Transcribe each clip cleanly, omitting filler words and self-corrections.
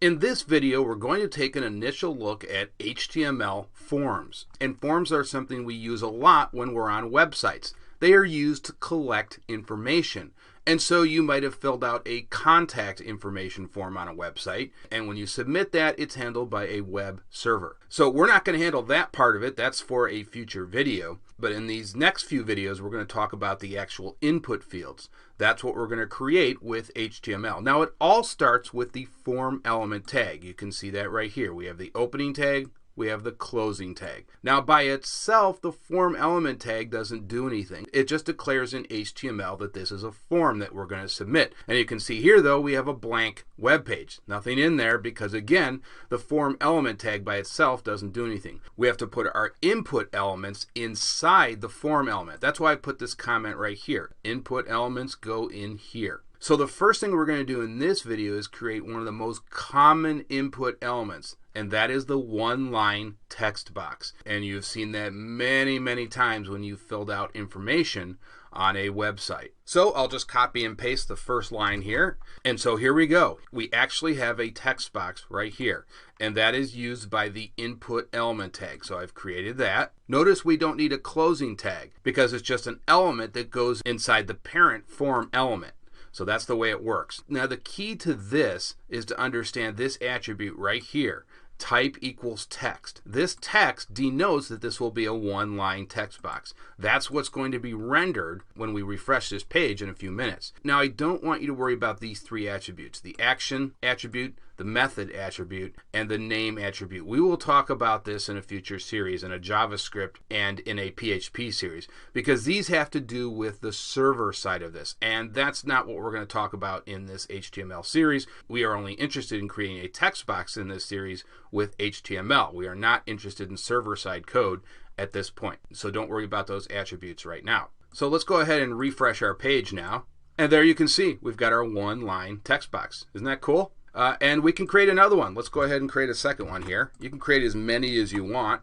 In this video, we're going to take an initial look at HTML forms. And forms are something we use a lot when we're on websites. They are used to collect information. And so you might have filled out a contact information form on a website, and when you submit that, it's handled by a web server. So we're not going to handle that part of it. That's for a future video. But in these next few videos, we're going to talk about the actual input fields. That's what we're going to create with HTML. Now, it all starts with the form element tag. You can see that right here. We have the opening tag. We have the closing tag. Now, by itself, the form element tag doesn't do anything. It just declares in HTML that this is a form that we're going to submit. And you can see here, though, we have a blank web page. Nothing in there because, again, the form element tag by itself doesn't do anything. We have to put our input elements inside the form element. That's why I put this comment right here. Input elements go in here. So the first thing we're going to do in this video is create one of the most common input elements, and that is the one-line text box. And you've seen that many times when you've filled out information on a website. So I'll just copy and paste the first line here. And so here we go. We actually have a text box right here, and that is used by the input element tag. So I've created that. Notice we don't need a closing tag because it's just an element that goes inside the parent form element. So that's the way it works. Now the key to this is to understand this attribute right here. Type equals text. This text denotes that this will be a one-line text box. That's what's going to be rendered when we refresh this page in a few minutes. Now I don't want you to worry about these three attributes: the action attribute, the method attribute, and the name attribute. We will talk about this in a future series, in a JavaScript and in a PHP series, because these have to do with the server side of this, and that's not what we're going to talk about in this HTML series. We are only interested in creating a text box in this series with HTML. We are not interested in server-side code at this point, so don't worry about those attributes right now. So let's go ahead and refresh our page now, and there you can see we've got our one-line text box. Isn't that cool? And we can create another one. Let's go ahead and create a second one here. You can create as many as you want.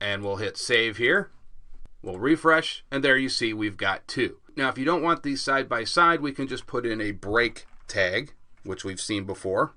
And we'll hit save here. We'll refresh, and there you see we've got two. Now, if you don't want these side by side, we can just put in a break tag, which we've seen before.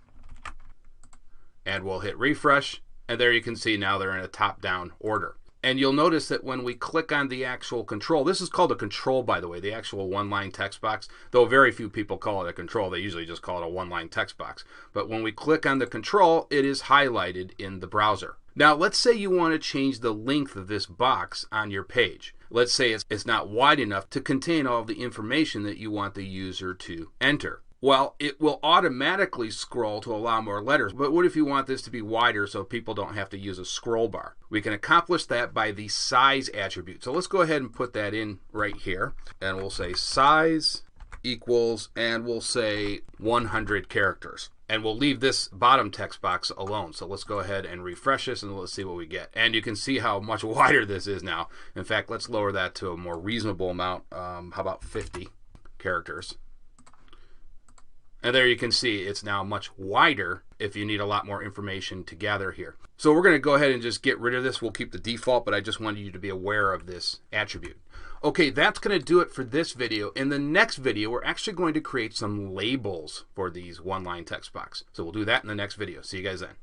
And we'll hit refresh, and there you can see now they're in a top-down order. And you'll notice that when we click on the actual control, this is called a control, by the way, the actual one-line text box, though very few people call it a control. They usually just call it a one-line text box. But when we click on the control, it is highlighted in the browser. Now, let's say you want to change the length of this box on your page. Let's say it's not wide enough to contain all the information that you want the user to enter. Well, it will automatically scroll to allow more letters. But what if you want this to be wider so people don't have to use a scroll bar? We can accomplish that by the size attribute. So let's go ahead and put that in right here. And we'll say size equals, and we'll say 100 characters. And we'll leave this bottom text box alone. So let's go ahead and refresh this, and let's see what we get. And you can see how much wider this is now. In fact, let's lower that to a more reasonable amount. How about 50 characters? And there you can see it's now much wider if you need a lot more information to gather here. So we're going to go ahead and just get rid of this. We'll keep the default, but I just wanted you to be aware of this attribute. Okay, that's going to do it for this video. In the next video, we're actually going to create some labels for these one-line text box. So we'll do that in the next video. See you guys then.